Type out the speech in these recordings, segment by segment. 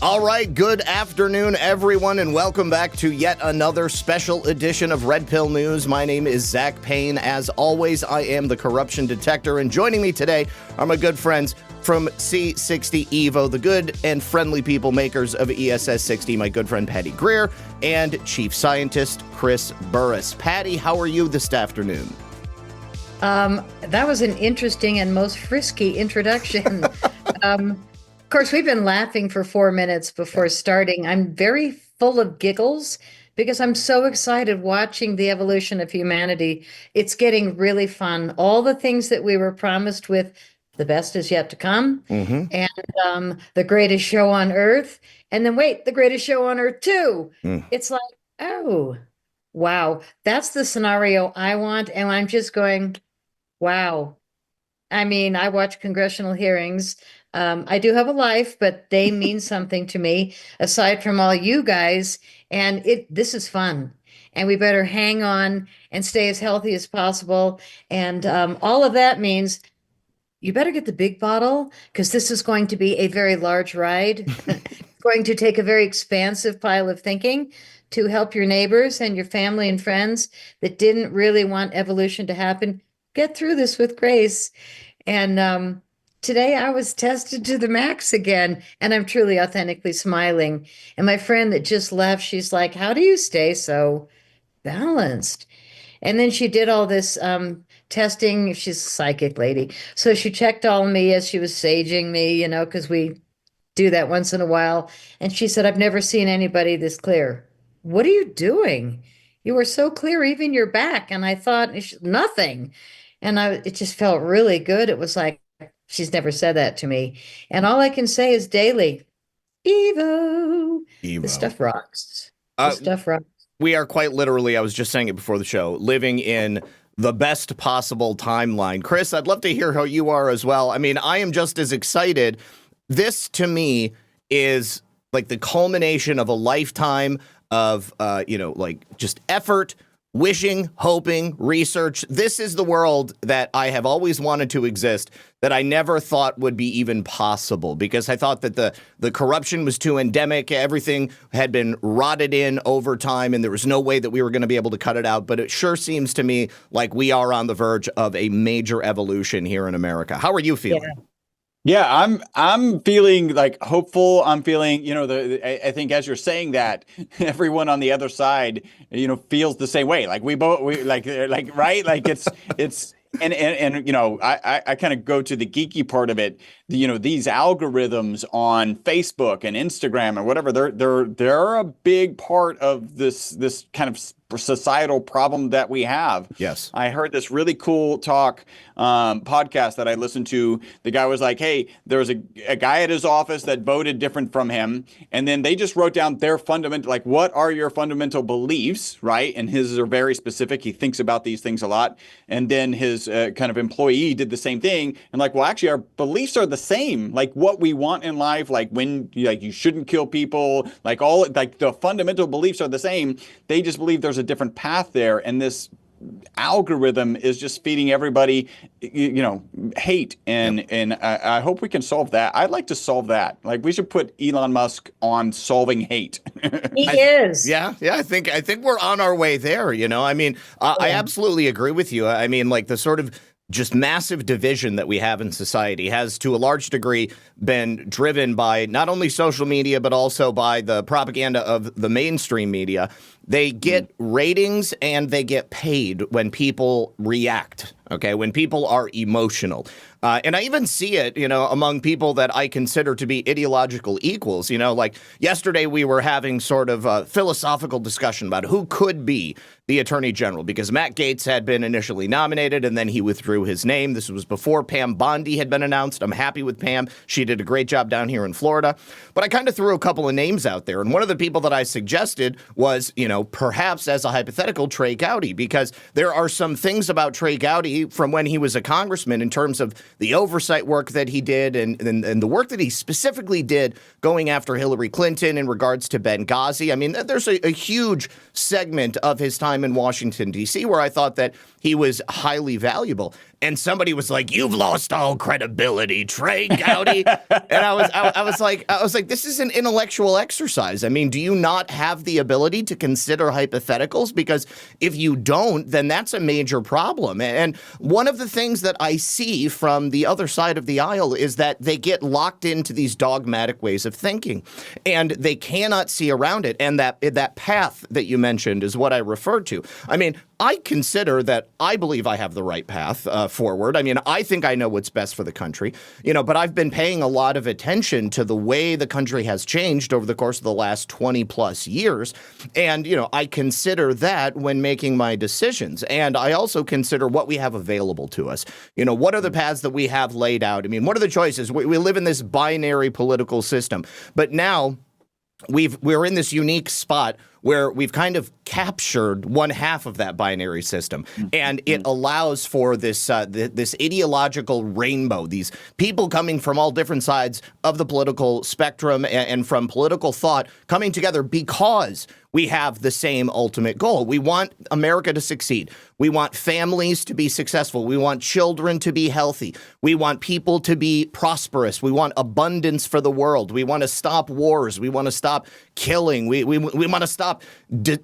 All right, good afternoon, everyone, and welcome back to yet another special edition of Red Pill News. My name is Zach Payne. As always, I am the corruption detector, and joining me today are my good friends from C60 Evo, the good and friendly people makers of ESS 60, my good friend Patty Greer, and Chief Scientist Chris Burres. Patty, how are you this afternoon? That was an interesting and most frisky introduction. Of course, we've been laughing for 4 minutes before starting. I'm very full of giggles because I'm so excited watching the evolution of humanity. It's getting really fun. All the things that we were promised with the best is yet to come, and the greatest show on earth, and then wait, the greatest show on earth too. It's like, oh, wow, that's the scenario I want, and I'm just going, wow. I mean, I watch congressional hearings. I do have a life, but they mean something to me aside from all you guys. And this is fun. And we better hang on and stay as healthy as possible. And all of that means you better get the big bottle because this is going to be a very large ride. It's going to take a very expansive pile of thinking to help your neighbors and your family and friends that didn't really want evolution to happen. Get through this with grace. And today I was tested to the max again, and I'm truly authentically smiling. And my friend that just left, she's like, how do you stay so balanced? And then she did all this testing. She's a psychic lady. So she checked all of me as she was saging me, because we do that once in a while. And she said, I've never seen anybody this clear. What are you doing? You were so clear, even your back. And I thought, nothing. And it just felt really good. It was like, she's never said that to me. And all I can say is daily, Evo. The stuff rocks. The stuff rocks. We are quite literally, I was just saying it before the show, living in the best possible timeline. Chris, I'd love to hear how you are as well. I mean, I am just as excited. This, to me, is like the culmination of a lifetime of, just effort, wishing, hoping, research. This is the world that I have always wanted to exist, that I never thought would be even possible, because I thought that the corruption was too endemic. Everything had been rotted in over time, and there was no way that we were going to be able to cut it out. But it sure seems to me like we are on the verge of a major evolution here in America. How are you feeling? Yeah, I'm feeling like hopeful. I'm feeling, I think as you're saying that, everyone on the other side, feels the same way. Like we right? Like it's and I kind of go to the geeky part of it. These algorithms on Facebook and Instagram and whatever, they're a big part of this kind of societal problem that we have. Yes. I heard this really cool podcast that I listened to. The guy was like, hey, there was a guy at his office that voted different from him. And then they just wrote down their fundamental, like, what are your fundamental beliefs, right? And his are very specific. He thinks about these things a lot. And then his kind of employee did the same thing. And like, well, actually, our beliefs are the same. Like what we want in life, like when you shouldn't kill people, like the fundamental beliefs are the same. They just believe there's a different path there, and this algorithm is just feeding everybody hate, and I hope we can solve that. I'd like to solve that. Like we should put Elon Musk on solving hate. He is. Yeah, I think we're on our way there. I mean, I absolutely agree with you. I mean, like the sort of just massive division that we have in society has to a large degree been driven by not only social media, but also by the propaganda of the mainstream media. They get ratings and they get paid when people react, when people are emotional. And I even see it, among people that I consider to be ideological equals. Like yesterday we were having sort of a philosophical discussion about who could be the attorney general, because Matt Gaetz had been initially nominated and then he withdrew his name. This was before Pam Bondi had been announced. I'm happy with Pam. She did a great job down here in Florida. But I kind of threw a couple of names out there. And one of the people that I suggested was, perhaps as a hypothetical, Trey Gowdy, because there are some things about Trey Gowdy from when he was a congressman in terms of the oversight work that he did and the work that he specifically did going after Hillary Clinton in regards to Benghazi. I mean, there's a huge segment of his time in Washington, D.C., where I thought that he was highly valuable. and somebody was like, "You've lost all credibility, Trey Gowdy." And I was like, this is an intellectual exercise. I mean, do you not have the ability to consider hypotheticals? Because if you don't, then that's a major problem. And one of the things that I see from the other side of the aisle is that they get locked into these dogmatic ways of thinking, and they cannot see around it. And that path that you mentioned is what I referred to. I mean, I consider that I believe I have the right path forward. I mean, I think I know what's best for the country, but I've been paying a lot of attention to the way the country has changed over the course of the last 20 plus years. And, I consider that when making my decisions. And I also consider what we have available to us. What are the paths that we have laid out? I mean, what are the choices? We live in this binary political system, but now we're in this unique spot where we've kind of captured one half of that binary system, and it allows for this this ideological rainbow, these people coming from all different sides of the political spectrum and from political thought coming together because we have the same ultimate goal. We want America to succeed. We want families to be successful. We want children to be healthy. We want people to be prosperous. We want abundance for the world. We want to stop wars. We want to stop killing. We want to stop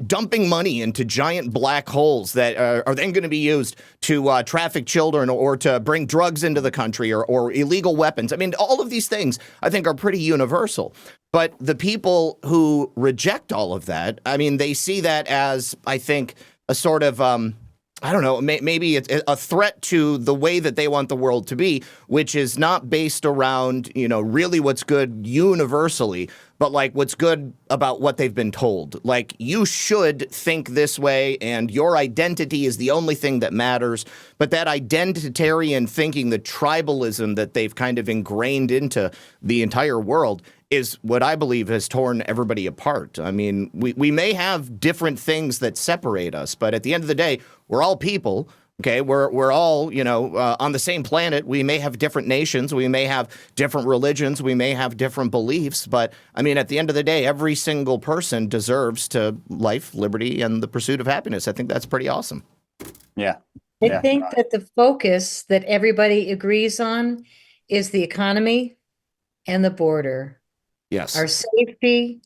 dumping money into giant black holes that are then going to be used to traffic children or to bring drugs into the country or illegal weapons. I mean, all of these things I think are pretty universal. But the people who reject all of that, I mean, they see that as, I think, a sort of, I don't know, maybe it's a threat to the way that they want the world to be, which is not based around, really what's good universally, but like what's good about what they've been told. Like, you should think this way and your identity is the only thing that matters. But that identitarian thinking, the tribalism that they've kind of ingrained into the entire world is what I believe has torn everybody apart. I mean, we may have different things that separate us, but at the end of the day, we're all people. Okay, we're all, on the same planet. We may have different nations. We may have different religions. We may have different beliefs. But I mean, at the end of the day, every single person deserves to life, liberty, and the pursuit of happiness. I think that's pretty awesome. Yeah. I think that the focus that everybody agrees on is the economy and the border. Yes. Our safety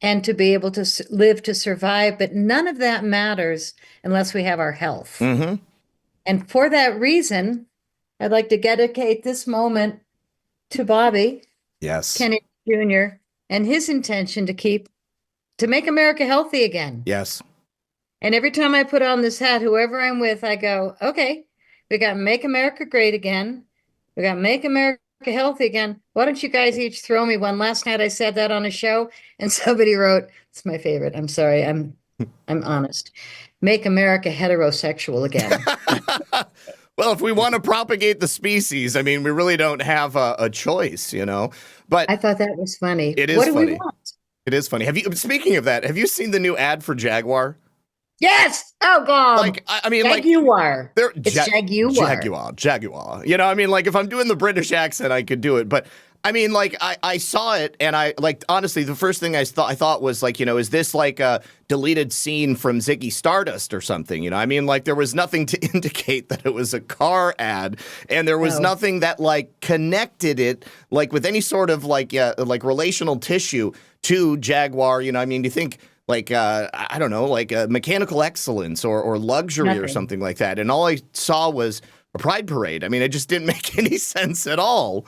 and to be able to live to survive. But none of that matters unless we have our health. Mm-hmm. And for that reason, I'd like to dedicate this moment to Bobby Kennedy Jr. and his intention to make America healthy again. Yes. And every time I put on this hat, whoever I'm with, I go, okay, we got Make America Great Again. We got Make America Healthy Again. Why don't you guys each throw me one? Last night I said that on a show and somebody wrote, it's my favorite. I'm sorry. I'm honest. Make America heterosexual again. Well, if we want to propagate the species, I mean, we really don't have a choice, But I thought that was funny. It is what do funny. we want? It is funny. Speaking of that, have you seen the new ad for Jaguar? Yes. Oh God. Like, I mean, Jaguar. It's Jaguar. Jaguar. I mean, like, if I'm doing the British accent, I could do it. But I mean, like, I saw it, and honestly, the first thing I thought was like, is this like a deleted scene from Ziggy Stardust or something? I mean, like, there was nothing to indicate that it was a car ad, and there was nothing that like connected it like with any sort of like relational tissue to Jaguar. I mean, do you think? Like, I don't know, like mechanical excellence or luxury or something like that. And all I saw was a pride parade. I mean, it just didn't make any sense at all.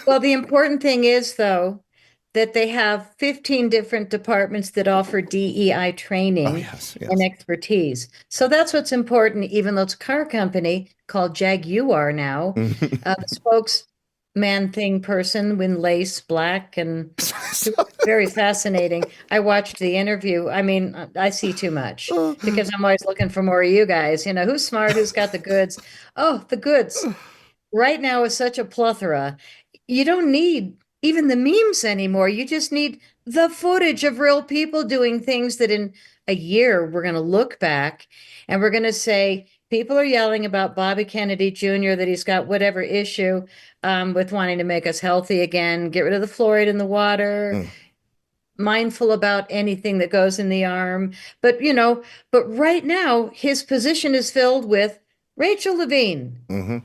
Well, the important thing is, though, that they have 15 different departments that offer DEI training and expertise. So that's what's important, even though it's a car company called Jaguar now. The spokesman person with lace, black, and very fascinating. I watched the interview. I mean, I see too much because I'm always looking for more of you guys. Who's smart, who's got the goods. Oh, the goods. Right now is such a plethora. You don't need even the memes anymore. You just need the footage of real people doing things that in a year we're going to look back and we're going to say, people are yelling about Bobby Kennedy Jr., that he's got whatever issue with wanting to make us healthy again, get rid of the fluoride in the water, mindful about anything that goes in the arm. But, but right now his position is filled with Rachel Levine,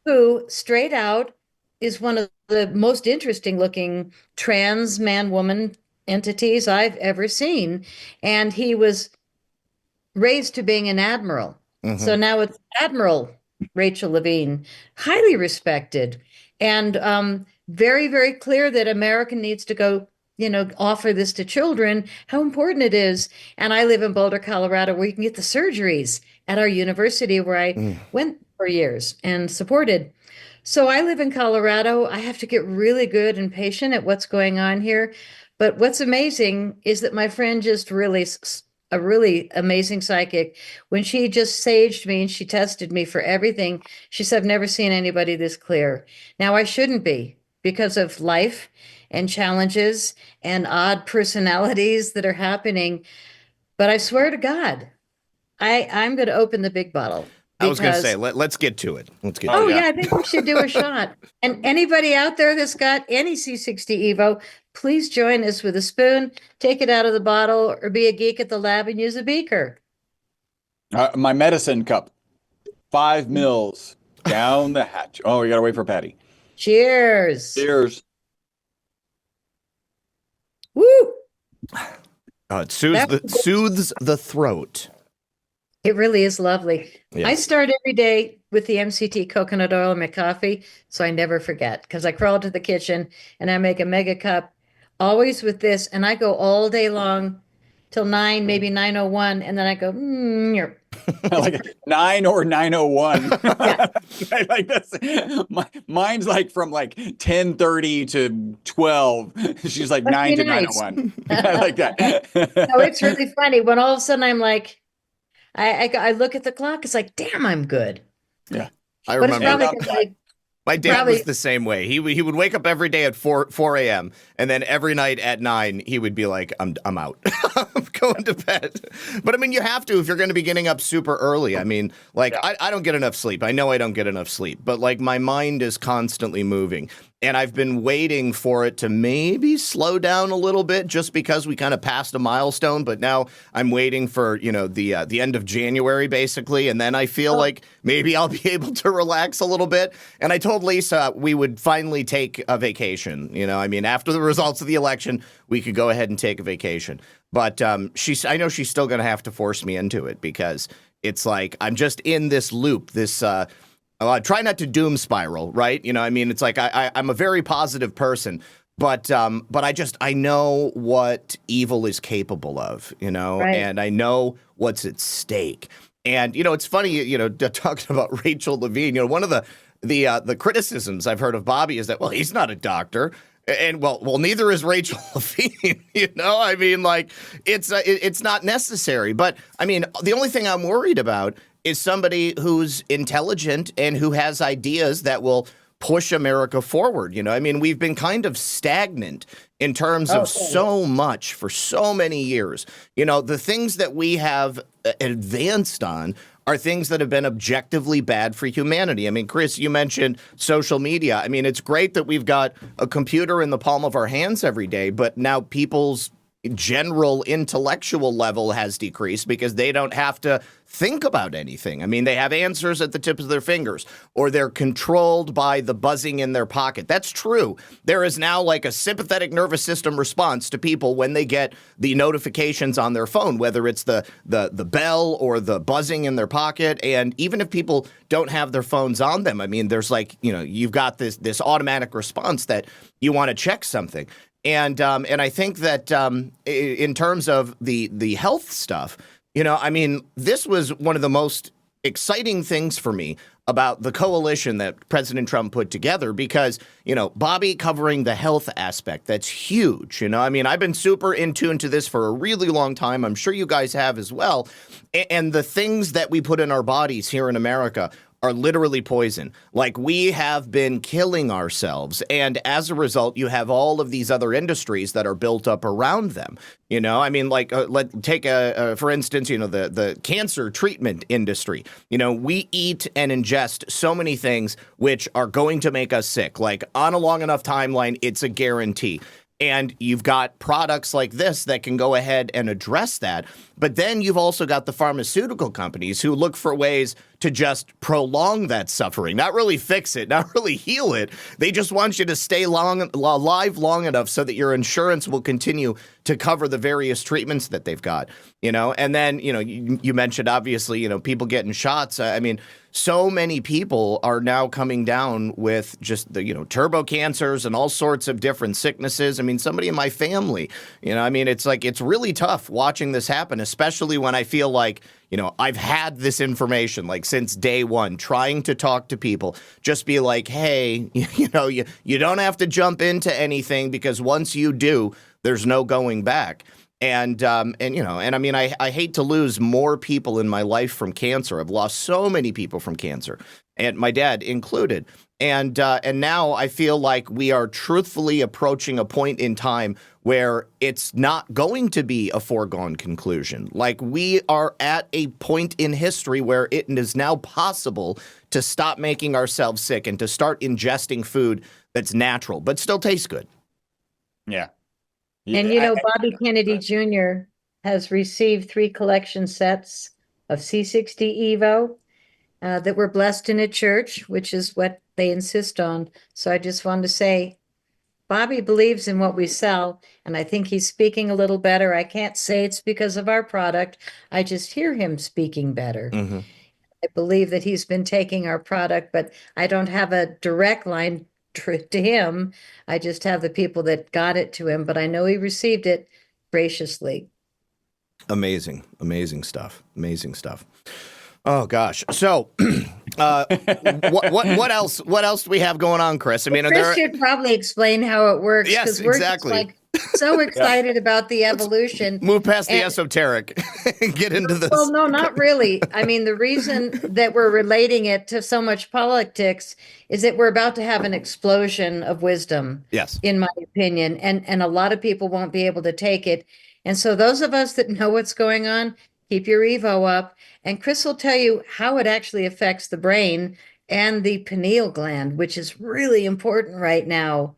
who straight out is one of the most interesting looking trans man woman entities I've ever seen. And he was raised to being an admiral. So now it's Admiral Rachel Levine, highly respected and very, very clear that America needs to go, offer this to children, how important it is. And I live in Boulder, Colorado, where you can get the surgeries at our university where I went for years and supported. So I live in Colorado. I have to get really good and patient at what's going on here. But what's amazing is that my friend just really, a really amazing psychic, when she just saged me and she tested me for everything, she said, I've never seen anybody this clear. Now I shouldn't be because of life and challenges and odd personalities that are happening. But I swear to God, I'm going to open the big bottle. I was going to say, let's get to it. Let's get. Oh, yeah, I think we should do a shot. And anybody out there that's got any C60 Evo, please join us with a spoon, take it out of the bottle, or be a geek at the lab and use a beaker. My medicine cup, 5 mils down the hatch. Oh, you got to wait for Patty. Cheers. Cheers. Woo. It soothes the throat. It really is lovely. Yes. I start every day with the MCT coconut oil in my coffee, so I never forget, because I crawl to the kitchen and I make a mega cup, always with this, and I go all day long till 9, maybe 9:01, and then I go, like 9 or 9:01. Yeah. I like this. Mine's like from like 10:30 to 12. She's like 9 to nice. 9:01. I like that. No, it's really funny when all of a sudden I'm like, I look at the clock. It's like, damn, I'm good. Yeah, I But remember. it's probably 'cause My dad was the same way. He would wake up every day at 4 a.m. and then every night at 9 he would be like, I'm out. I'm going to bed. But I mean, you have to if you're going to be getting up super early. I mean, like I don't get enough sleep. I know I don't get enough sleep, but like my mind is constantly moving. And I've been waiting for it to maybe slow down a little bit just because we kind of passed a milestone. But now I'm waiting for, the end of January, basically. And then I feel like maybe I'll be able to relax a little bit. And I told Lisa we would finally take a vacation. After the results of the election, we could go ahead and take a vacation. But I know she's still going to have to force me into it because it's like I'm just in this loop, this try not to doom spiral, right? It's like I'm a very positive person, but I know what evil is capable of, Right. and I know what's at stake. And, it's funny, talking about Rachel Levine, one of the criticisms I've heard of Bobby is that, well, he's not a doctor. And well, neither is Rachel Levine. It's not necessary. But the only thing I'm worried about is somebody who's intelligent and who has ideas that will push America forward. We've been kind of stagnant in terms of so much for so many years. The things that we have advanced on are things that have been objectively bad for humanity. Chris, you mentioned social media. It's great that we've got a computer in the palm of our hands every day, but now people's general intellectual level has decreased because they don't have to think about anything. They have answers at the tips of their fingers, or they're controlled by the buzzing in their pocket. That's true. There is now like a sympathetic nervous system response to people when they get the notifications on their phone, whether it's the bell or the buzzing in their pocket. And even if people don't have their phones on them, there's you've got this automatic response that you want to check something. And I think that in terms of the health stuff, this was one of the most exciting things for me about the coalition that President Trump put together because, Bobby covering the health aspect, that's huge. I've been super in tune to this for a really long time. I'm sure you guys have as well. And the things that we put in our bodies here in America are literally poison. Like, we have been killing ourselves. And as a result, you have all of these other industries that are built up around them. Take for instance, the cancer treatment industry. We eat and ingest so many things which are going to make us sick. Like, on a long enough timeline, it's a guarantee. And you've got products like this that can go ahead and address that. But then you've also got the pharmaceutical companies who look for ways to just prolong that suffering, not really fix it, not really heal it. They just want you to stay alive long enough so that your insurance will continue to cover the various treatments that they've got, and then, you mentioned, obviously, people getting shots. I mean, so many people are now coming down with just the, turbo cancers and all sorts of different sicknesses. I mean, somebody in my family, it's really tough watching this happen, especially when I feel like, I've had this information like since day one, trying to talk to people, just be like, hey, you don't have to jump into anything, because once you do, there's no going back. And I mean, I hate to lose more people in my life from cancer. I've lost so many people from cancer, and my dad included. And now I feel like we are truthfully approaching a point in time where it's not going to be a foregone conclusion. Like, we are at a point in history where it is now possible to stop making ourselves sick and to start ingesting food that's natural, but still tastes good. Yeah. And, Bobby Kennedy Jr. has received 3 collection sets of C60 Evo that were blessed in a church, which is what they insist on. So I just wanted to say, Bobby believes in what we sell, and I think he's speaking a little better. I can't say it's because of our product. I just hear him speaking better. Mm-hmm. I believe that he's been taking our product, but I don't have a direct line to him. I just have the people that got it to him, but I know he received it graciously. Amazing stuff. Oh gosh. So, what else? What else do we have going on, Chris? I mean, Chris should probably explain how it works. Yes, we're exactly. Just so excited about the evolution. Move past the esoteric and get into this. Well, no, not really. I mean, the reason that we're relating it to so much politics is that we're about to have an explosion of wisdom. Yes, in my opinion, and a lot of people won't be able to take it. And so those of us that know what's going on, keep your Evo up. And Chris will tell you how it actually affects the brain and the pineal gland, which is really important right now.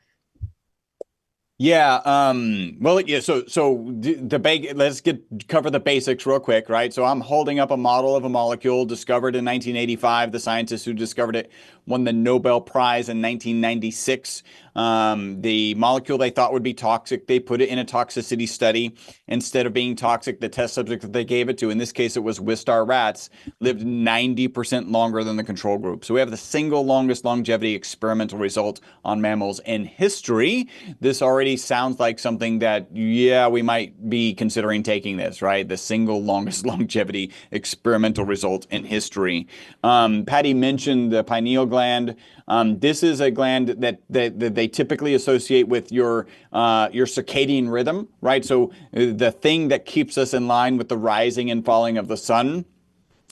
Yeah. Well, yeah. So let's cover the basics real quick, right? So I'm holding up a model of a molecule discovered in 1985. The scientists who discovered it won the Nobel Prize in 1996. The molecule they thought would be toxic, they put it in a toxicity study. Instead of being toxic, the test subject that they gave it to, in this case it was Wistar rats, lived 90% longer than the control group. So we have the single longest longevity experimental result on mammals in history. This already sounds like something that, yeah, we might be considering taking this, right? The single longest longevity experimental result in history. Patty mentioned the pineal gland. This is a gland that they typically associate with your circadian rhythm, right? So the thing that keeps us in line with the rising and falling of the sun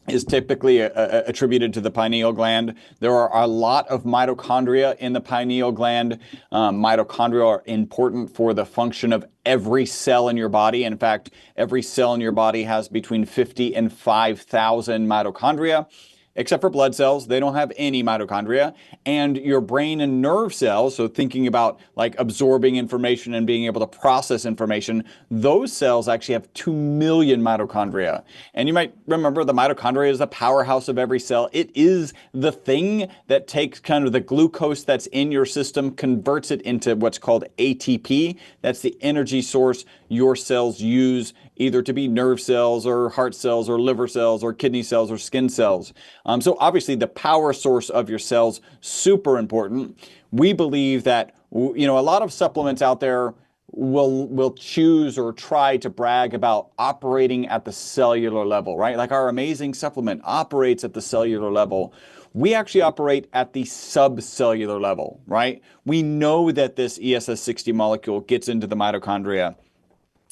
is typically attributed to the pineal gland. There are a lot of mitochondria in the pineal gland. Mitochondria are important for the function of every cell in your body. In fact, every cell in your body has between 50 and 5,000 mitochondria. Except for blood cells, they don't have any mitochondria. And your brain and nerve cells, so thinking about like absorbing information and being able to process information, those cells actually have 2 million mitochondria. And you might remember the mitochondria is the powerhouse of every cell. It is the thing that takes kind of the glucose that's in your system, converts it into what's called ATP. That's the energy source your cells use, either to be nerve cells or heart cells or liver cells or kidney cells or skin cells. So obviously the power source of your cells, super important. We believe that, a lot of supplements out there will choose or try to brag about operating at the cellular level, right? Like our amazing supplement operates at the cellular level. We actually operate at the subcellular level, right? We know that this ESS60 molecule gets into the mitochondria.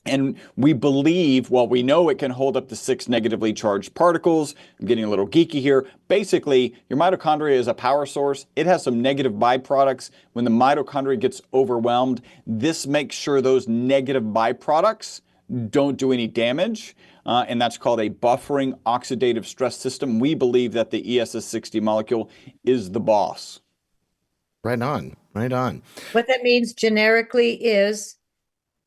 And we believe, well, we know it can hold up to 6 negatively charged particles. I'm getting a little geeky here. Basically, your mitochondria is a power source. It has some negative byproducts. When the mitochondria gets overwhelmed, this makes sure those negative byproducts don't do any damage. And that's called a buffering oxidative stress system. We believe that the ESS60 molecule is the boss. Right on. What that means generically is,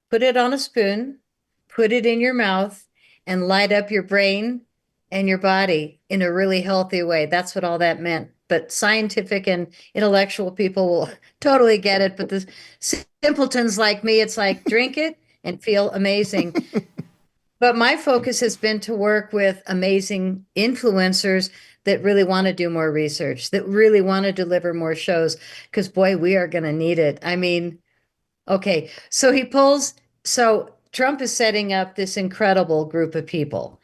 put it on a spoon, put it in your mouth, and light up your brain and your body in a really healthy way. That's what all that meant. But scientific and intellectual people will totally get it. But the simpletons like me, it's like drink it and feel amazing. But my focus has been to work with amazing influencers that really want to do more research, that really want to deliver more shows, because boy, we are going to need it. I mean, okay, so Trump is setting up this incredible group of people,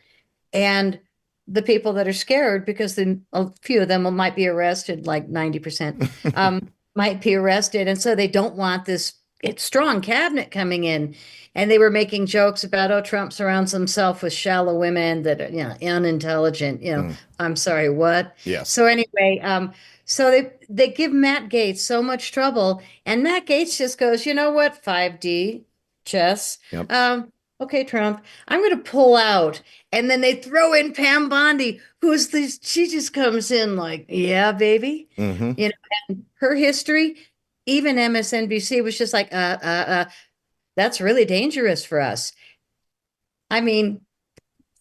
and the people that are scared because a few of them might be arrested, like 90%, might be arrested. And so they don't want this strong cabinet coming in. And they were making jokes about, oh, Trump surrounds himself with shallow women that are, unintelligent. I'm sorry, what? Yes. So anyway, so they give Matt Gaetz so much trouble, and Matt Gaetz just goes, you know what, 5D chess. Yep. Okay, Trump, I'm going to pull out. And then they throw in Pam Bondi, who's this, she just comes in like, yeah, baby. Mm-hmm. And her history, even MSNBC was just like, that's really dangerous for us. I mean,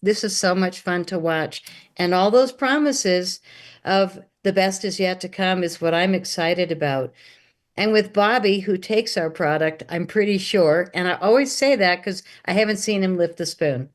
this is so much fun to watch. And all those promises of the best is yet to come is what I'm excited about. And with Bobby, who takes our product, I'm pretty sure, and I always say that because I haven't seen him lift the spoon.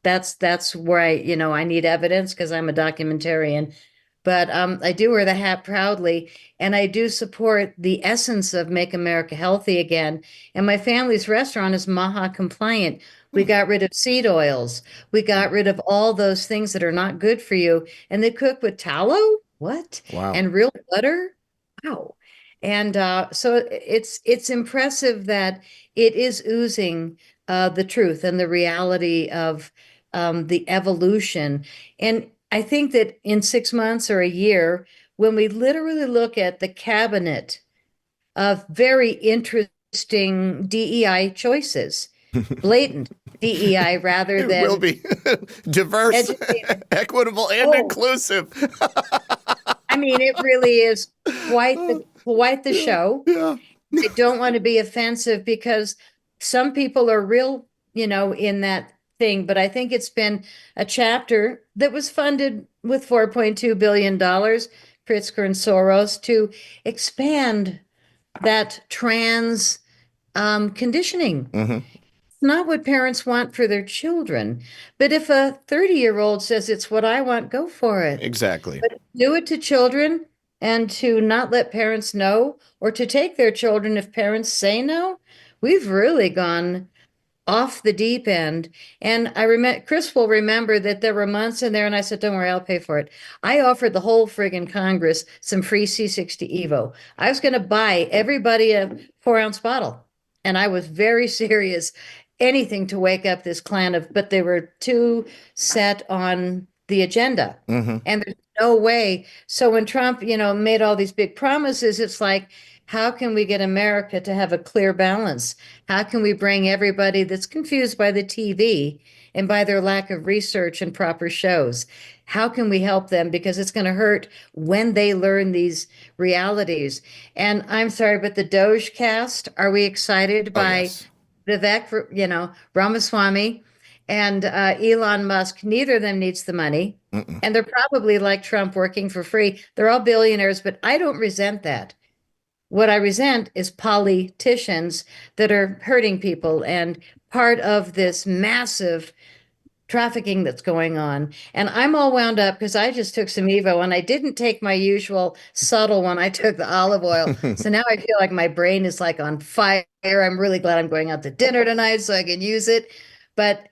That's where I need evidence because I'm a documentarian. But I do wear the hat proudly, and I do support the essence of Make America Healthy Again. And my family's restaurant is MAHA compliant. We got rid of seed oils. We got rid of all those things that are not good for you. And they cook with tallow? What? Wow. And real butter? Wow. And so it's impressive that it is oozing the truth and the reality of the evolution. And I think that in 6 months or a year, when we literally look at the cabinet of very interesting DEI choices, blatant DEI rather It than will be diverse, equitable, and inclusive. I mean, it really is quite the show. Yeah. I don't want to be offensive because some people are real, in that thing, but I think it's been a chapter that was funded with $4.2 billion, Pritzker and Soros, to expand that trans conditioning. Mm-hmm. It's not what parents want for their children. But if a 30-year-old says it's what I want, go for it. Exactly. But do it to children, and to not let parents know, or to take their children if parents say no, we've really gone off the deep end. And I remember Chris will remember that there were months in there, and I said, "Don't worry, I'll pay for it." I offered the whole friggin' Congress some free C60 Evo. I was going to buy everybody a 4-ounce bottle, and I was very serious. Anything to wake up this clan of, but they were too set on the agenda, Mm-hmm. and there's no way. So when Trump, made all these big promises, it's like, how can we get America to have a clear balance? How can we bring everybody that's confused by the TV and by their lack of research and proper shows? How can we help them? Because it's going to hurt when they learn these realities. And I'm sorry, but the Doge cast, are we excited by yes. Vivek, Ramaswamy and Elon Musk? Neither of them needs the money. Mm-mm. And they're probably like Trump, working for free. They're all billionaires, but I don't resent that. What I resent is politicians that are hurting people and part of this massive trafficking that's going on. And I'm all wound up because I just took some Evo, and I didn't take my usual subtle one. I took the olive oil. So now I feel like my brain is like on fire. I'm really glad I'm going out to dinner tonight so I can use it. But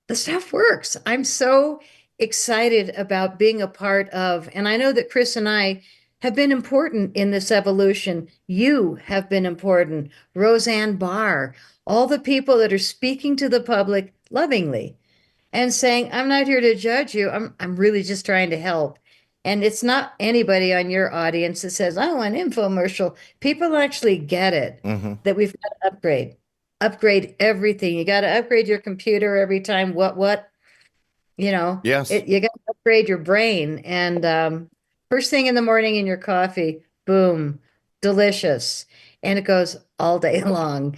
the stuff works. I'm so excited about being a part of, and I know that Chris and I have been important in this evolution. You have been important. Roseanne Barr, all the people that are speaking to the public lovingly and saying, I'm not here to judge you. I'm really just trying to help. And it's not anybody on your audience that says, I want an infomercial. People actually get it, Mm-hmm. that we've got to upgrade everything. You got to upgrade your computer every time. Yes. You got to upgrade your brain. And first thing in the morning in your coffee, boom, delicious. And it goes all day long.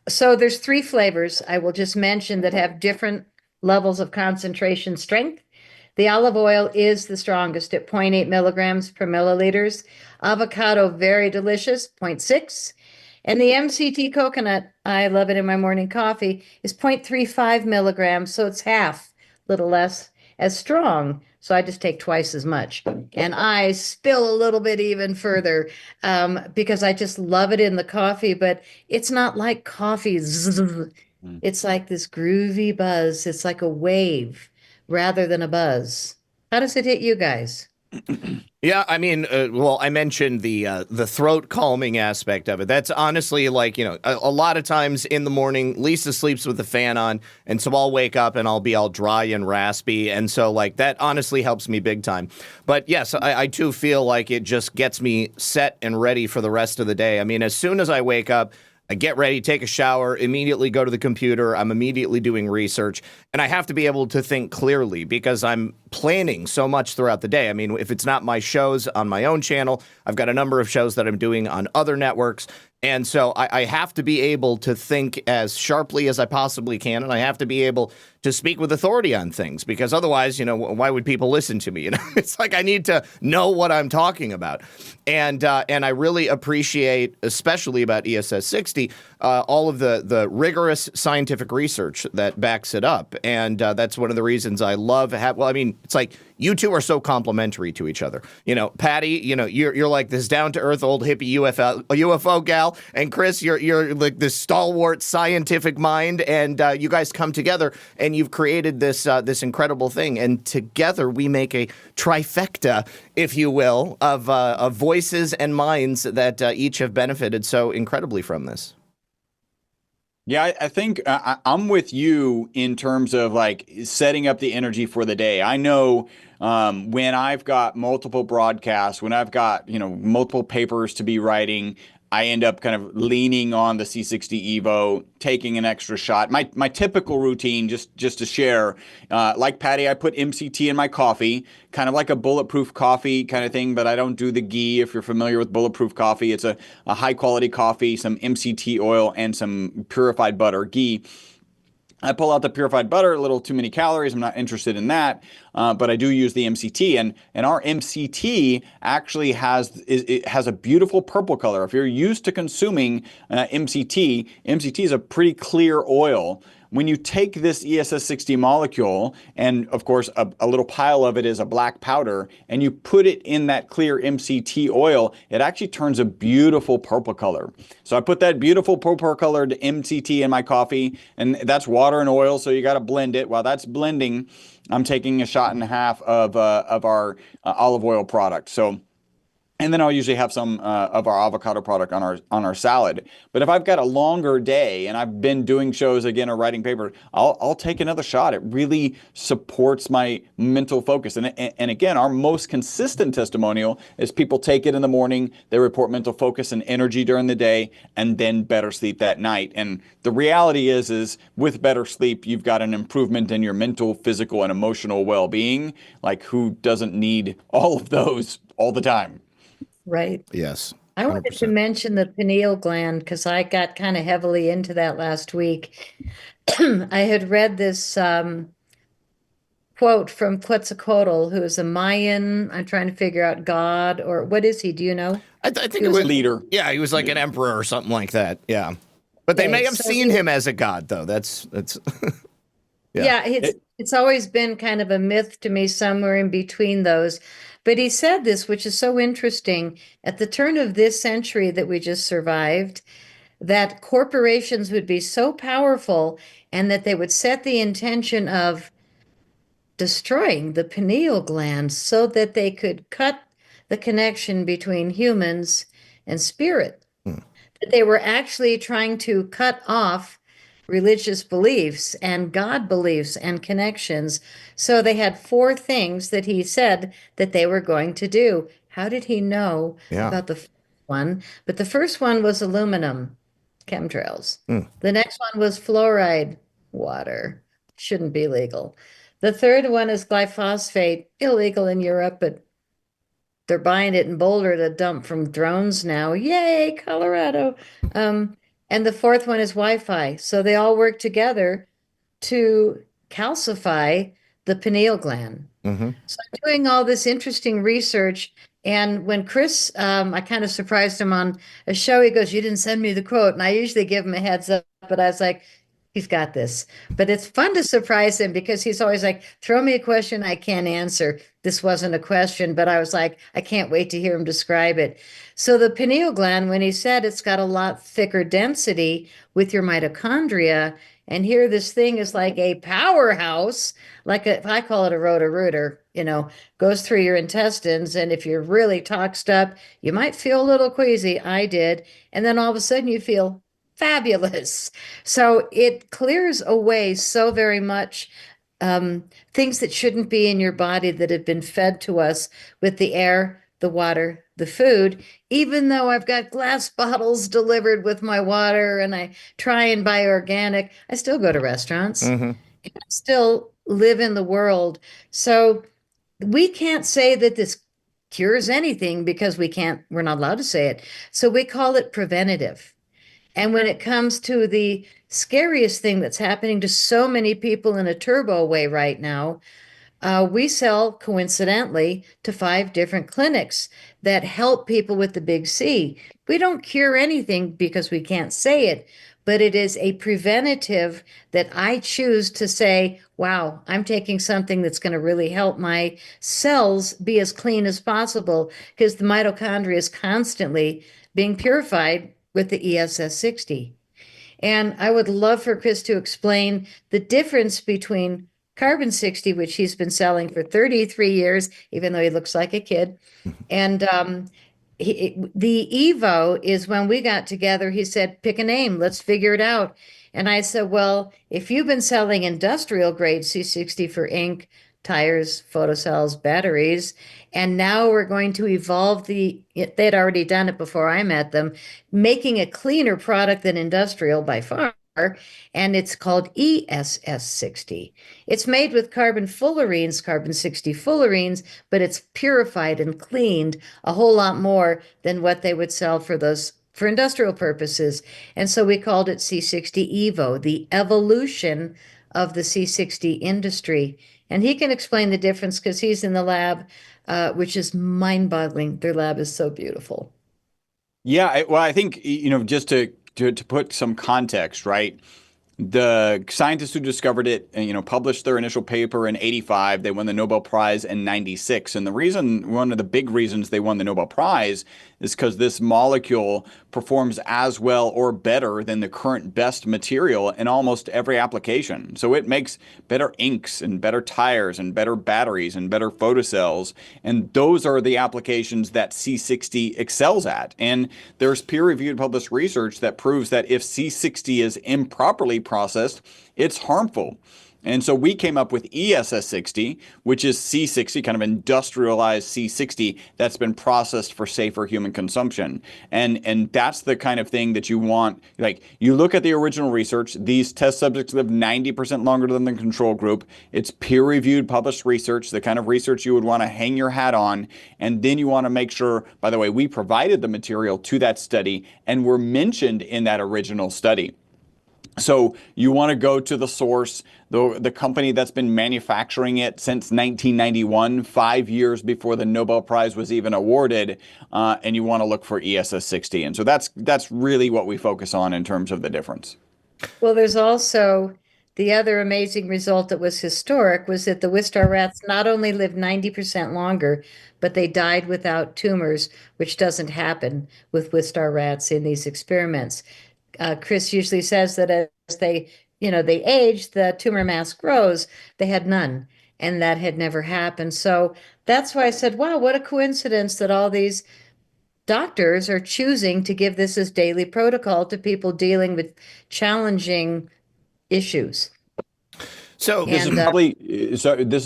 So there's 3 flavors I will just mention that have different levels of concentration strength. The olive oil is the strongest at 0.8 milligrams per milliliters. Avocado, very delicious, zero point 0.6. And the MCT coconut, I love it in my morning coffee, is 0.35 milligrams, so it's half, little less, as strong. So I just take twice as much. And I spill a little bit even further because I just love it in the coffee, but it's not like coffee. It's like this groovy buzz. It's like a wave rather than a buzz. How does it hit you guys? Yeah, I mean, well, I mentioned the throat calming aspect of it. That's honestly like, a lot of times in the morning, Lisa sleeps with the fan on, and so I'll wake up and I'll be all dry and raspy, and so like that honestly helps me big time. But yes, I too feel like it just gets me set and ready for the rest of the day. I mean, as soon as I wake up, I get ready, take a shower, immediately go to the computer. I'm immediately doing research, and I have to be able to think clearly because I'm planning so much throughout the day. I mean, if it's not my shows on my own channel, I've got a number of shows that I'm doing on other networks. And so I have to be able to think as sharply as I possibly can, and I have to be able to speak with authority on things because otherwise, why would people listen to me? It's like I need to know what I'm talking about. And I really appreciate, especially about ESS 60, all of the rigorous scientific research that backs it up. And that's one of the reasons I love well, I mean, it's like you two are so complementary to each other. Patty, you're like this down-to-earth old hippie UFO gal, and Chris, you're like this stalwart scientific mind, and you guys come together and you've created this incredible thing, and together we make a trifecta, if you will, of voices and minds that each have benefited so incredibly from this. Yeah, I think I'm with you in terms of like setting up the energy for the day. I know when I've got multiple broadcasts, when I've got, multiple papers to be writing, I end up kind of leaning on the C60 Evo, taking an extra shot. My typical routine, just to share, like Patty, I put MCT in my coffee, kind of like a bulletproof coffee kind of thing, but I don't do the ghee. If you're familiar with bulletproof coffee, it's a high quality coffee, some MCT oil, and some purified butter, ghee. I pull out the purified butter, a little too many calories. I'm not interested in that, but I do use the MCT, and our MCT actually has a beautiful purple color. If you're used to consuming MCT is a pretty clear oil. When you take this ESS60 molecule, and of course a little pile of it is a black powder, and you put it in that clear MCT oil, it actually turns a beautiful purple color. So I put that beautiful purple colored MCT in my coffee, and that's water and oil, so you got to blend it. While that's blending, I'm taking a shot and a half of our olive oil product. And then I'll usually have some of our avocado product on our salad. But if I've got a longer day and I've been doing shows again or writing paper, I'll take another shot. It really supports my mental focus. And again, our most consistent testimonial is people take it in the morning, they report mental focus and energy during the day, and then better sleep that night. And the reality is with better sleep, you've got an improvement in your mental, physical, and emotional well-being. Like, who doesn't need all of those all the time? Right. Yes. I wanted to 100%. mention the pineal gland because I got kind of heavily into that last week. I had read this quote from Quetzalcoatl, who is a Mayan. I'm trying to figure out God or what is he? Do you know? I think He it was was a Leader. Yeah, he was like an emperor or something like that. Yeah. But they Okay, may have so seen him as a god, though. That's yeah, It- it's always been kind of a myth to me somewhere in between those. But he said this, which is so interesting, at the turn of this century that we just survived, that corporations would be so powerful and that they would set the intention of destroying the pineal gland so that they could cut the connection between humans and spirit. Hmm. That they were actually trying to cut off religious beliefs and God beliefs and connections. So they had four things that he said that they were going to do. How did he know Yeah. about the first one? But the first one was aluminum, chemtrails. Hmm. The next one was fluoride, water. Shouldn't be legal. The third one is glyphosate, illegal in Europe, but they're buying it in Boulder to dump from drones now. Yay, Colorado. And the fourth one is Wi-Fi. So they all work together to calcify the pineal gland. So I'm doing all this interesting research. And when Chris, I kind of surprised him on a show. He goes, "You didn't send me the quote." And I usually give him a heads up, but I was like, he's got this. But it's fun to surprise him because he's always like, "Throw me a question I can't answer." This wasn't a question, but I was like, I can't wait to hear him describe it. So the pineal gland, when he said it's got a lot thicker density with your mitochondria, and here this thing is like a powerhouse, like I call it a roto-rooter, goes through your intestines. And if you're really toxed up, you might feel a little queasy. I did. And then all of a sudden you feel fabulous. So it clears away so very much things that shouldn't be in your body that have been fed to us with the air, the water, the food. Even though I've got glass bottles delivered with my water and I try and buy organic, I still go to restaurants. Mm-hmm. I still live in the world. So we can't say that this cures anything because we're not allowed to say it. So we call it preventative. And when it comes to the scariest thing that's happening to so many people in a turbo way right now, we sell coincidentally to 5 different clinics that help people with the big C. We don't cure anything because we can't say it, but it is a preventative that I choose to say, wow, I'm taking something that's going to really help my cells be as clean as possible because the mitochondria is constantly being purified with the ESS 60. And I would love for Chris to explain the difference between Carbon 60, which he's been selling for 33 years, even though he looks like a kid. And the Evo is when we got together, he said, pick a name, let's figure it out. And I said, well, if you've been selling industrial grade C60 for ink, tires, photocells, batteries, and now we're going to evolve they'd already done it before I met them, making a cleaner product than industrial by far. And it's called ESS 60. It's made with carbon fullerenes, carbon 60 fullerenes, but it's purified and cleaned a whole lot more than what they would sell for industrial purposes. And so we called it C60 Evo, the evolution of the C60 industry. And he can explain the difference because he's in the lab, which is mind-boggling. Their lab is so beautiful. Yeah, well, I think, just to put some context, right? The scientists who discovered it, published their initial paper in 85. They won the Nobel Prize in 96. And one of the big reasons they won the Nobel Prize is because this molecule performs as well or better than the current best material in almost every application. So it makes better inks and better tires and better batteries and better photocells. And those are the applications that C60 excels at. And there's peer-reviewed published research that proves that if C60 is improperly processed, it's harmful. And so we came up with ESS60, which is C60, kind of industrialized C60 that's been processed for safer human consumption. And that's the kind of thing that you want. Like, you look at the original research, these test subjects live 90% longer than the control group. It's peer-reviewed published research, the kind of research you would want to hang your hat on. And then you want to make sure, by the way, we provided the material to that study and were mentioned in that original study. So you want to go to the source, the company that's been manufacturing it since 1991, 5 years before the Nobel Prize was even awarded, and you want to look for ESS 60. And so that's really what we focus on in terms of the difference. Well, there's also the other amazing result that was historic was that the Wistar rats not only lived 90% longer, but they died without tumors, which doesn't happen with Wistar rats in these experiments. Chris usually says that as they age, the tumor mass grows. They had none, and that had never happened. So that's why I said, wow, what a coincidence that all these doctors are choosing to give this as daily protocol to people dealing with challenging issues. So this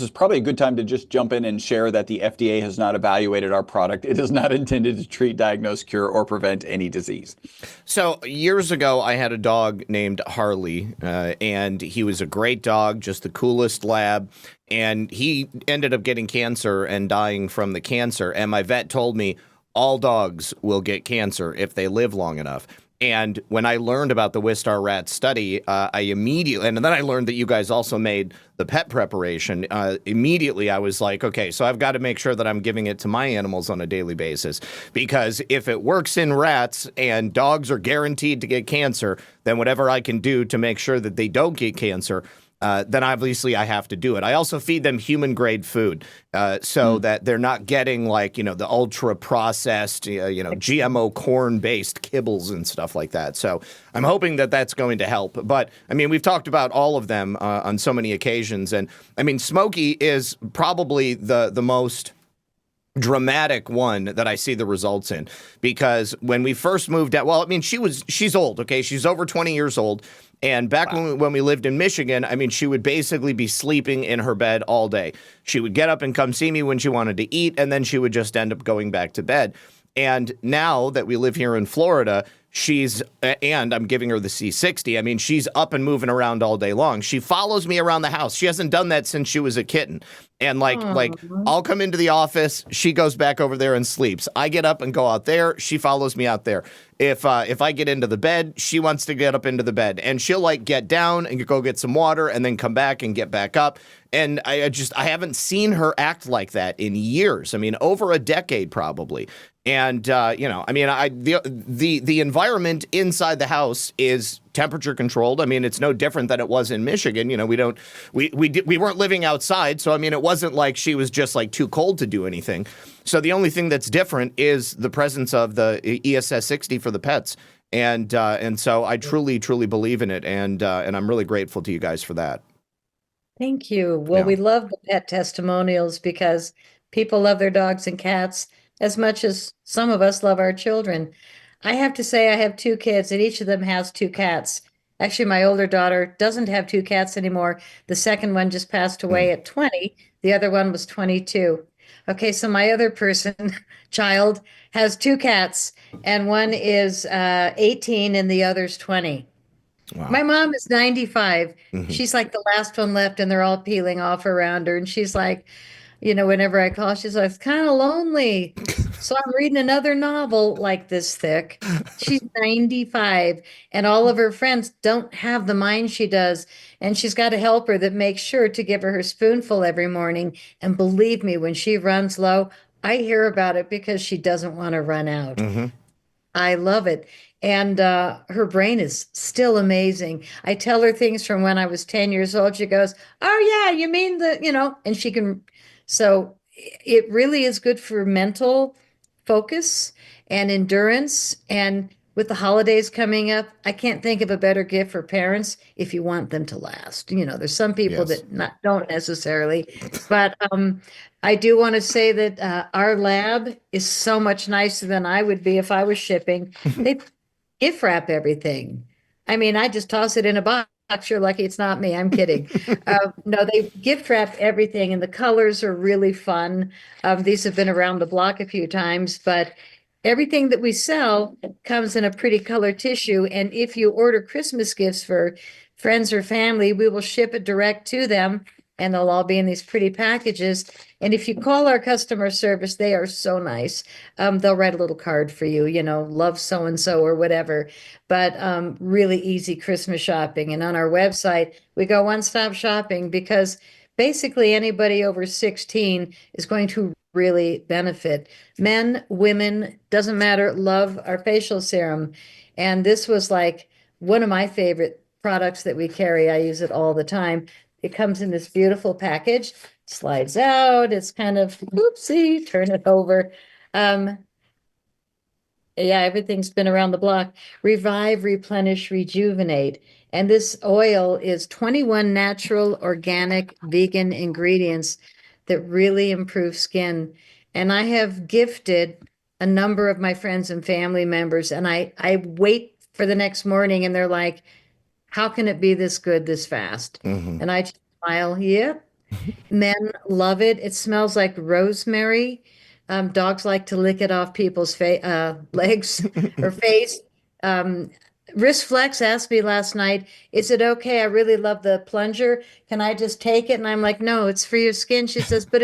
is probably a good time to just jump in and share that the FDA has not evaluated our product. It is not intended to treat, diagnose, cure, or prevent any disease. So years ago, I had a dog named Harley, and he was a great dog, just the coolest lab. And he ended up getting cancer and dying from the cancer. And my vet told me all dogs will get cancer if they live long enough. And when I learned about the Wistar rat study, I immediately, and then I learned that you guys also made the pet preparation. Immediately, I was like, okay, so I've got to make sure that I'm giving it to my animals on a daily basis, because if it works in rats and dogs are guaranteed to get cancer, then whatever I can do to make sure that they don't get cancer, then obviously I have to do it. I also feed them human grade food so that they're not getting like, the ultra processed, GMO corn based kibbles and stuff like that. So I'm hoping that that's going to help. But I mean, we've talked about all of them on so many occasions. And I mean, Smokey is probably the most dramatic one that I see the results in, because when we first moved out, well, I mean, she's old. Okay. She's over 20 years old. And back when we lived in Michigan, I mean, she would basically be sleeping in her bed all day. She would get up and come see me when she wanted to eat, and then she would just end up going back to bed. And now that we live here in Florida, and I'm giving her the C60. I mean, she's up and moving around all day long. She follows me around the house. She hasn't done that since she was a kitten. And like I'll come into the office, she goes back over there and sleeps. I get up and go out there. She follows me out there. If I get into the bed, she wants to get up into the bed, and she'll like get down and go get some water and then come back and get back up. And I haven't seen her act like that in years. I mean, over a decade probably. And I mean, the environment inside the house is temperature controlled. I mean, it's no different than it was in Michigan. We weren't living outside, so I mean, it wasn't like she was just like too cold to do anything. So the only thing that's different is the presence of the ESS 60 for the pets. And so I truly believe in it, and I'm really grateful to you guys for that. Thank you. Well, we love the pet testimonials because people love their dogs and cats as much as some of us love our children. I have to say, I have two kids, and each of them has two cats. Actually, my older daughter doesn't have two cats anymore. The second one just passed away at 20. The other one was 22. Okay, so my other child, has two cats, and one is 18 and the other's 20. Wow. My mom is 95. She's like the last one left, and they're all peeling off around her. And she's like, whenever I call, she's like, it's kind of lonely. So I'm reading another novel like this thick. She's 95, and all of her friends don't have the mind she does. And she's got a helper that makes sure to give her spoonful every morning. And believe me, when she runs low, I hear about it because she doesn't want to run out. I love it. And her brain is still amazing. I tell her things from when I was 10 years old. She goes, oh, yeah, you mean and she can. So it really is good for mental focus and endurance. And with the holidays coming up, I can't think of a better gift for parents if you want them to last. There's some people that don't necessarily, but I do want to say that our lab is so much nicer than I would be if I was shipping. They gift wrap everything. I mean, I just toss it in a box. You're lucky it's not me. I'm kidding. No, they gift wrap everything, and the colors are really fun. These have been around the block a few times, but everything that we sell comes in a pretty color tissue. And if you order Christmas gifts for friends or family, we will ship it direct to them, and they'll all be in these pretty packages. And if you call our customer service, they are so nice. They'll write a little card for you, love so-and-so or whatever, but really easy Christmas shopping. And on our website, we go one-stop shopping because basically anybody over 16 is going to really benefit. Men, women, doesn't matter, love our facial serum. And this was like one of my favorite products that we carry. I use it all the time. It comes in this beautiful package, slides out. It's kind of, oopsie, turn it over. Everything's been around the block. Revive, replenish, rejuvenate. And this oil is 21 natural, organic, vegan ingredients that really improve skin. And I have gifted a number of my friends and family members, and I wait for the next morning, and they're like, how can it be this good this fast? And I just smile. Yep. Men love it. It smells like rosemary. Dogs like to lick it off people's legs or face. Wrist Flex asked me last night, is it okay? I really love the plunger. Can I just take it? And I'm like, no, it's for your skin. She says, but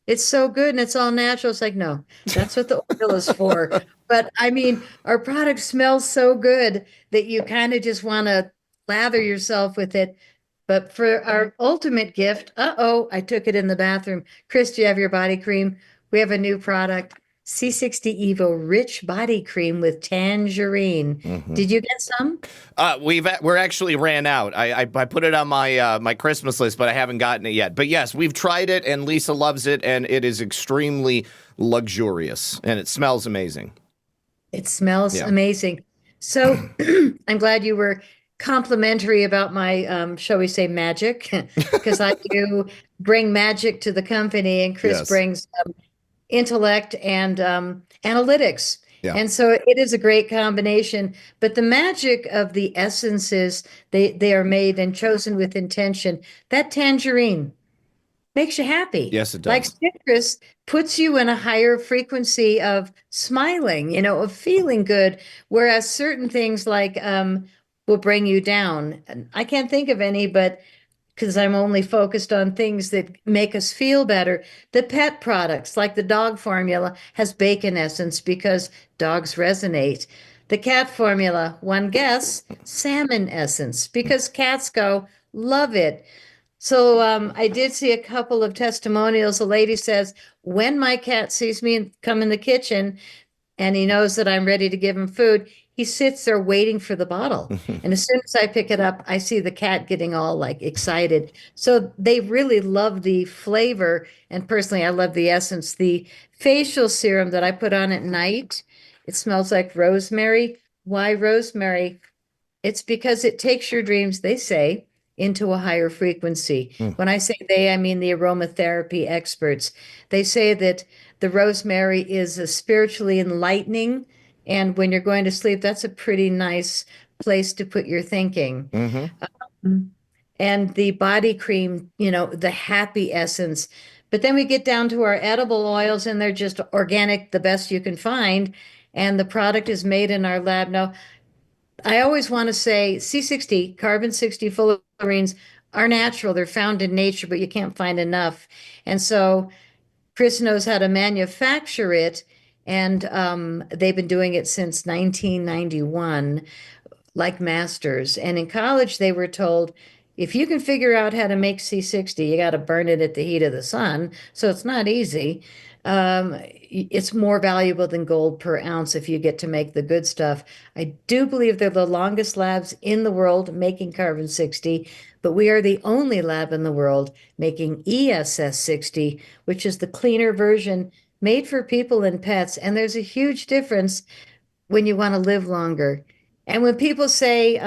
it's so good and it's all natural. It's like, no, that's what the oil is for. But I mean, our product smells so good that you kind of just want to lather yourself with it. But for our ultimate gift, I took it in the bathroom. Chris, do you have your body cream? We have a new product, C60 Evo Rich Body Cream with tangerine. Did you get some? We're actually ran out. I put it on my my Christmas list, but I haven't gotten it yet. But yes, we've tried it, and Lisa loves it, and it is extremely luxurious, and it smells amazing. It smells Yeah. amazing. So I'm glad you were complimentary about my, shall we say, magic, because I do bring magic to the company, and Chris Yes. brings intellect and analytics. Yeah. And so it is a great combination. But the magic of the essences, they are made and chosen with intention. That tangerine makes you happy. Yes, it Like does. citrus puts you in a higher frequency of smiling, of feeling good, whereas certain things like will bring you down. And I can't think of any, but because I'm only focused on things that make us feel better. The pet products, like the dog formula, has bacon essence because dogs resonate. The cat formula, one guess, salmon essence because cats go, love it. So I did see a couple of testimonials. A lady says, when my cat sees me come in the kitchen and he knows that I'm ready to give him food, he sits there waiting for the bottle. And as soon as I pick it up, I see the cat getting all like excited. So they really love the flavor. And personally, I love the essence. The facial serum that I put on at night, it smells like rosemary. Why rosemary? It's because it takes your dreams, they say, into a higher frequency. When I say they, I mean the aromatherapy experts. They say that the rosemary is a spiritually enlightening, and when you're going to sleep, that's a pretty nice place to put your thinking. And the body cream, the happy essence. But then we get down to our edible oils, and they're just organic, the best you can find. And the product is made in our lab. Now, I always want to say C60, carbon 60 fullerenes are natural. They're found in nature, but you can't find enough. And so Chris knows how to manufacture it, and they've been doing it since 1991, like masters. And in college, they were told if you can figure out how to make C60, you got to burn it at the heat of the sun. So it's not easy. It's more valuable than gold per ounce if you get to make the good stuff. I do believe they're the longest labs in the world making carbon 60, but we are the only lab in the world making ESS 60, which is the cleaner version made for people and pets. And there's a huge difference when you want to live longer. And when people say,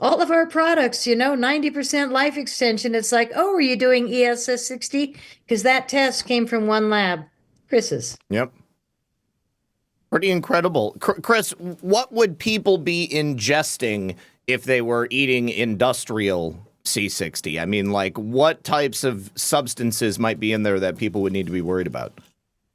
all of our products, 90% life extension, it's like, oh, are you doing ESS 60? Because that test came from one lab, Chris's. Yep. Pretty incredible. Chris, what would people be ingesting if they were eating industrial C60? I mean, like, what types of substances might be in there that people would need to be worried about?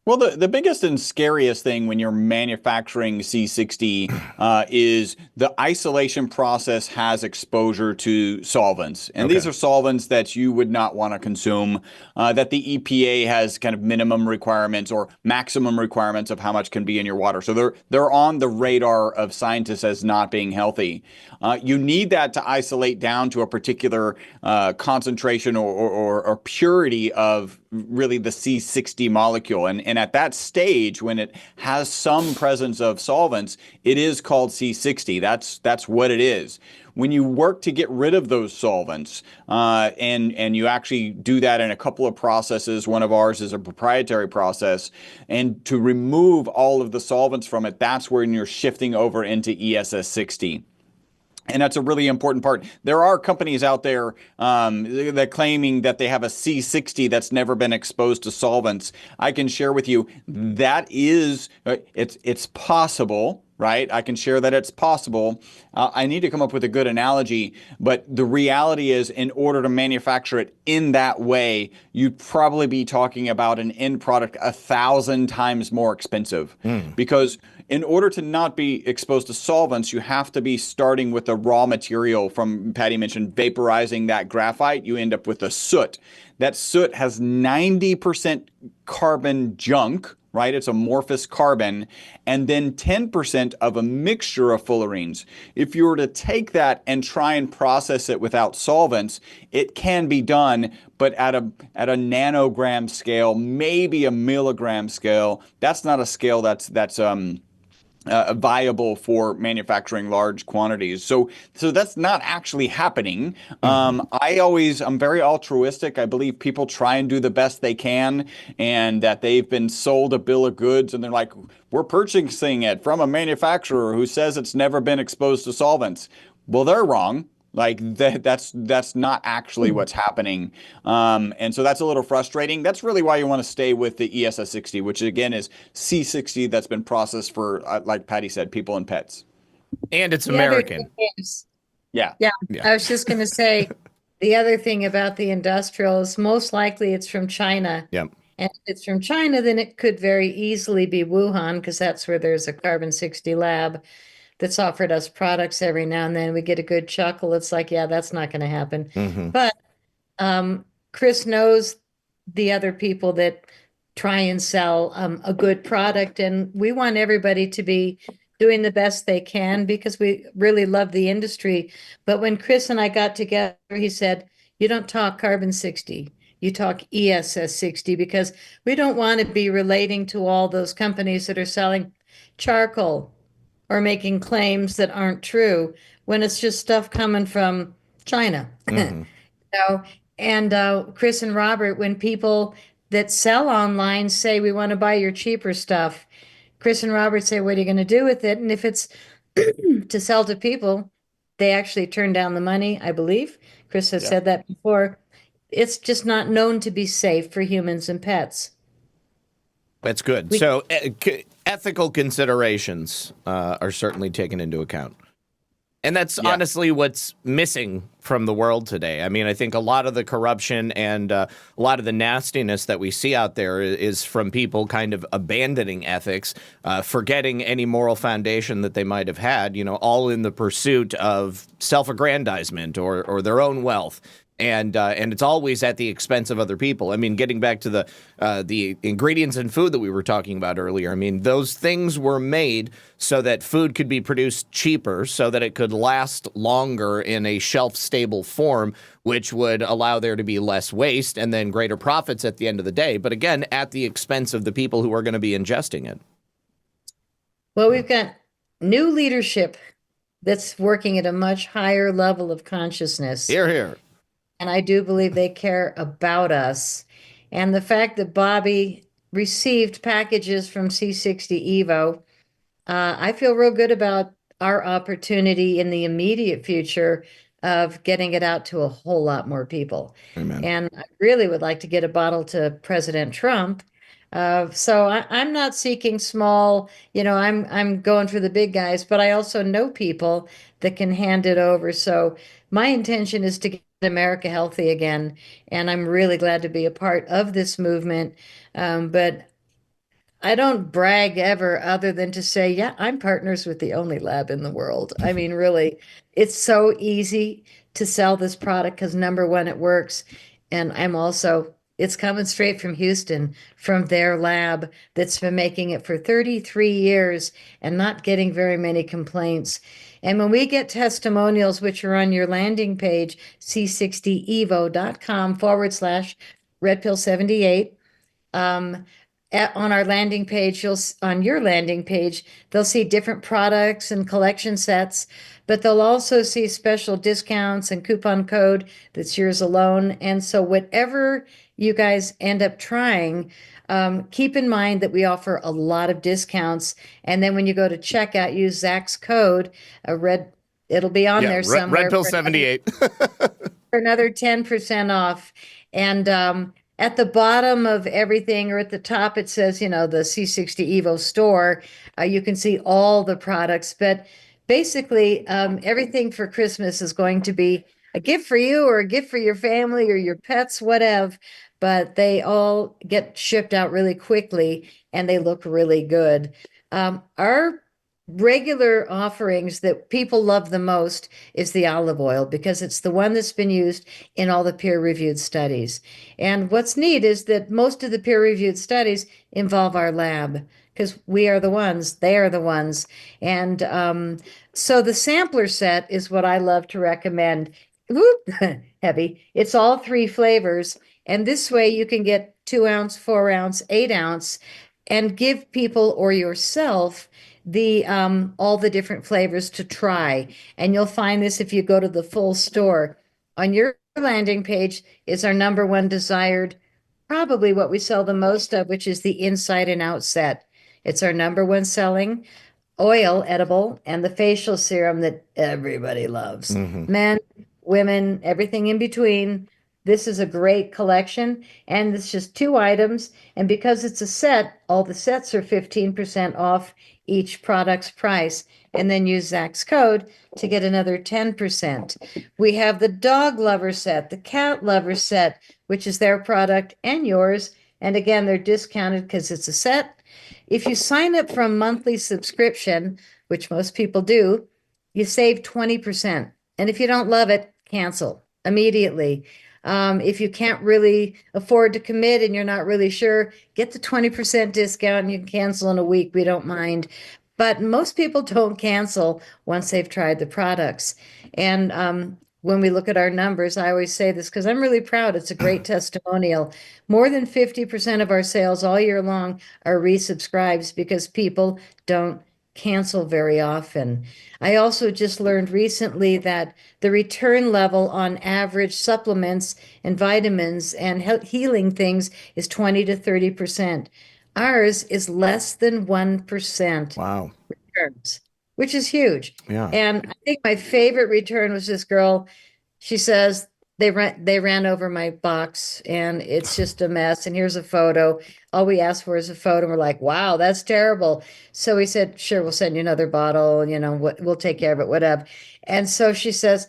Well, the biggest and scariest thing when you're manufacturing C60 is the isolation process has exposure to solvents. And these are solvents that you would not want to consume, that the EPA has kind of minimum requirements or maximum requirements of how much can be in your water. So they're on the radar of scientists as not being healthy. You need that to isolate down to a particular concentration or purity of really the C60 molecule. And at that stage, when it has some presence of solvents, it is called C60. That's what it is. When you work to get rid of those solvents, and you actually do that in a couple of processes, one of ours is a proprietary process, and to remove all of the solvents from it, that's when you're shifting over into ESS 60. And that's a really important part. There are companies out there that claiming that they have a C60 that's never been exposed to solvents. I can share with you that is, it's possible, right? I can share that it's possible. I need to come up with a good analogy, but the reality is in order to manufacture it in that way, you'd probably be talking about an end product 1,000 times more expensive because in order to not be exposed to solvents, you have to be starting with the raw material. From Patty mentioned vaporizing that graphite, you end up with a soot. That soot has 90% carbon junk, right? It's amorphous carbon, and then 10% of a mixture of fullerenes. If you were to take that and try and process it without solvents, it can be done, but at a nanogram scale, maybe a milligram scale. That's not a scale that's viable for manufacturing large quantities. So that's not actually happening. I'm very altruistic. I believe people try and do the best they can, and that they've been sold a bill of goods and they're like, we're purchasing it from a manufacturer who says it's never been exposed to solvents. Well, they're wrong. Like that's not actually what's happening. And so that's a little frustrating. That's really why you want to stay with the ESS 60, which again is C60 that's been processed for, like Patty said, people and pets. And it's American. Yeah. I was just going to say, the other thing about the industrial is most likely it's from China. Yep. And if it's from China, then it could very easily be Wuhan, because that's where there's a carbon 60 lab that's offered us products every now and then. We get a good chuckle. It's like, yeah, that's not going to happen. But Chris knows the other people that try and sell a good product, and we want everybody to be doing the best they can because we really love the industry. But when Chris and I got together, he said, you don't talk carbon 60. You talk ESS 60, because we don't want to be relating to all those companies that are selling charcoal or making claims that aren't true when it's just stuff coming from China. So, and Chris and Robert, when people that sell online say, we want to buy your cheaper stuff, Chris and Robert say, what are you going to do with it? And if it's to sell to people, they actually turn down the money, I believe. Chris has said that before. It's just not known to be safe for humans and pets. That's good. So ethical considerations are certainly taken into account. And that's honestly what's missing from the world today. I mean, I think a lot of the corruption and a lot of the nastiness that we see out there is from people kind of abandoning ethics, forgetting any moral foundation that they might have had, all in the pursuit of self-aggrandizement or their own wealth. And it's always at the expense of other people. I mean, getting back to the ingredients in food that we were talking about earlier, I mean, those things were made so that food could be produced cheaper, so that it could last longer in a shelf-stable form, which would allow there to be less waste and then greater profits at the end of the day. But again, at the expense of the people who are going to be ingesting it. Well, we've got new leadership that's working at a much higher level of consciousness. Hear, hear. And I do believe they care about us. And the fact that Bobby received packages from C60 Evo, I feel real good about our opportunity in the immediate future of getting it out to a whole lot more people. Amen. And I really would like to get a bottle to President Trump. So I'm not seeking small, I'm going for the big guys, but I also know people that can hand it over. So my intention is to get America healthy again, and I'm really glad to be a part of this movement. But I don't brag ever other than to say, yeah, I'm partners with the only lab in the world. I mean, really, it's so easy to sell this product because number one, it works. And it's coming straight from Houston, from their lab that's been making it for 33 years and not getting very many complaints. And when we get testimonials, which are on your landing page, c60evo.com/redpill78, on our landing page, on your landing page, they'll see different products and collection sets, but they'll also see special discounts and coupon code that's yours alone. And so whatever you guys end up trying, keep in mind that we offer a lot of discounts. And then when you go to checkout, use Zach's code, it'll be on there somewhere. Red Pill 78. For another 10% off. And at the bottom of everything, or at the top, it says, the C60 Evo store. You can see all the products. But basically, everything for Christmas is going to be a gift for you or a gift for your family or your pets, whatever. But they all get shipped out really quickly and they look really good. Our regular offerings that people love the most is the olive oil because it's the one that's been used in all the peer-reviewed studies. And what's neat is that most of the peer-reviewed studies involve our lab because we are the ones, they are the ones. And so the sampler set is what I love to recommend. Whoop, heavy. It's all 3 flavors. And this way you can get 2-ounce, 4-ounce, 8-ounce and give people or yourself the all the different flavors to try. And you'll find this if you go to the full store. On your landing page is our number one desired, probably what we sell the most of, which is the inside and out set. It's our number one selling oil edible and the facial serum that everybody loves. Men, women, everything in between. This is a great collection, and it's just 2 items. And because it's a set, all the sets are 15% off each product's price. And then use Zach's code to get another 10%. We have the dog lover set, the cat lover set, which is their product and yours. And again, they're discounted because it's a set. If you sign up for a monthly subscription, which most people do, you save 20%. And if you don't love it, cancel immediately. If you can't really afford to commit and you're not really sure, get the 20% discount and you can cancel in a week. We don't mind. But most people don't cancel once they've tried the products. And when we look at our numbers, I always say this because I'm really proud. It's a great testimonial. More than 50% of our sales all year long are resubscribes because people don't cancel very often. I also just learned recently that the return level on average supplements and vitamins and healing things is 20 to 30%. Ours is less than 1%. Wow. Returns, which is huge. Yeah. And I think my favorite return was this girl. She says, they ran over my box and it's just a mess. And here's a photo. All we asked for is a photo. We're like, wow, that's terrible. So we said, sure, we'll send you another bottle. We'll take care of it, whatever. And so she says,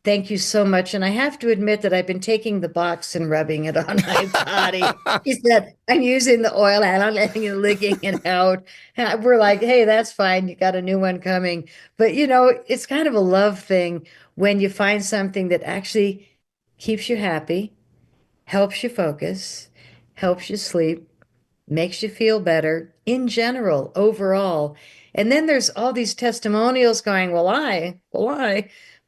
thank you so much. And I have to admit that I've been taking the box and rubbing it on my body. She said, I'm using the oil and I'm letting it, licking it out. And we're like, hey, that's fine. You got a new one coming. But, it's kind of a love thing when you find something that actually keeps you happy, helps you focus, helps you sleep, makes you feel better in general, overall. And then there's all these testimonials going,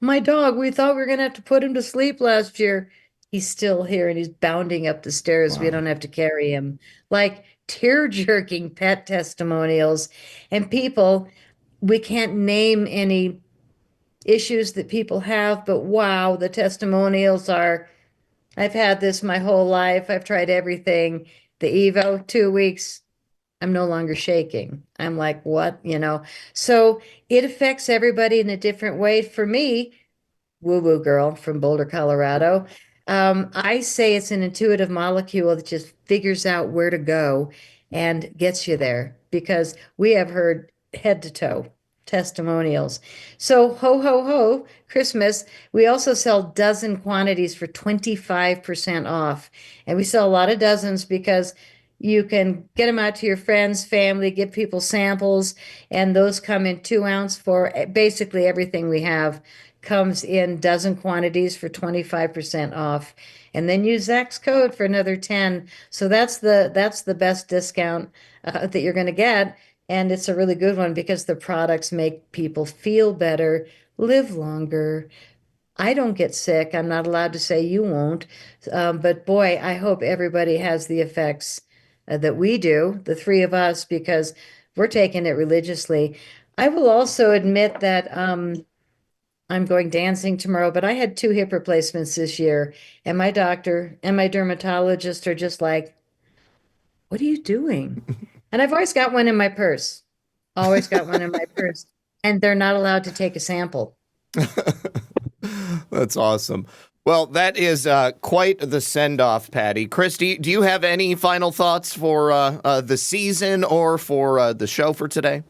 my dog, we thought we were going to have to put him to sleep last year. He's still here and he's bounding up the stairs. Wow. We don't have to carry him. Like tear-jerking pet testimonials. And people, we can't name any issues that people have, but wow, the testimonials are, I've had this my whole life. I've tried everything. The Evo, 2 weeks, I'm no longer shaking. I'm like, what? So it affects everybody in a different way. For me, woo-woo girl from Boulder, Colorado, I say it's an intuitive molecule that just figures out where to go and gets you there because we have heard head to toe testimonials. So ho, ho, ho, Christmas. We also sell dozen quantities for 25% off. And we sell a lot of dozens because you can get them out to your friends, family, give people samples, and those come in 2-ounce for basically everything we have comes in dozen quantities for 25% off. And then use Zach's code for another 10. So that's the best discount that you're going to get. And it's a really good one because the products make people feel better, live longer. I don't get sick. I'm not allowed to say you won't. But boy, I hope everybody has the effects that we do, the 3 of us, because we're taking it religiously. I will also admit that I'm going dancing tomorrow, but I had 2 hip replacements this year. And my doctor and my dermatologist are just like, what are you doing? And I've always got one in my purse. Always got one in my purse. And they're not allowed to take a sample. That's awesome. Well, that is quite the send-off, Patty. Chris, do you have any final thoughts for the season or for the show for today?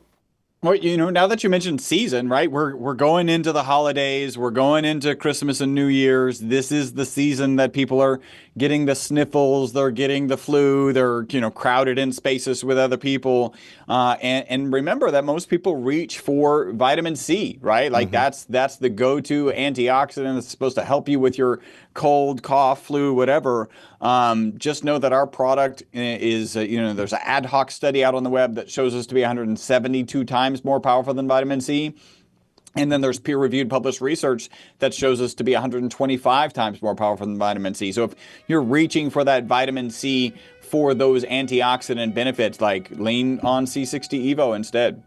Well, now that you mentioned season, right? We're going into the holidays, we're going into Christmas and New Year's. This is the season that people are getting the sniffles, they're getting the flu, they're crowded in spaces with other people. And remember that most people reach for vitamin C, right? Like that's the go-to antioxidant that's supposed to help you with your cold, cough, flu, whatever. Just know that our product is, there's an ad hoc study out on the web that shows us to be 172 times more powerful than vitamin C. And then there's peer-reviewed published research that shows us to be 125 times more powerful than vitamin C. So if you're reaching for that vitamin C for those antioxidant benefits, like lean on C60 Evo instead.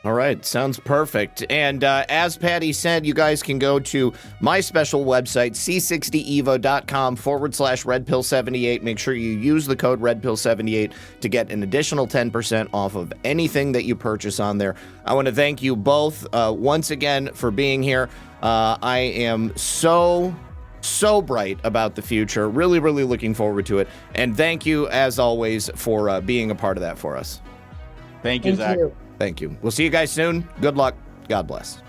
All right, sounds perfect. And as Patty said, you guys can go to my special website, c60evo.com/redpill78. Make sure you use the code redpill78 to get an additional 10% off of anything that you purchase on there. I want to thank you both once again for being here. I am so bright about the future. Really, really looking forward to it. And thank you, as always, for being a part of that for us. Thank you, Zach. Thank you. We'll see you guys soon. Good luck. God bless.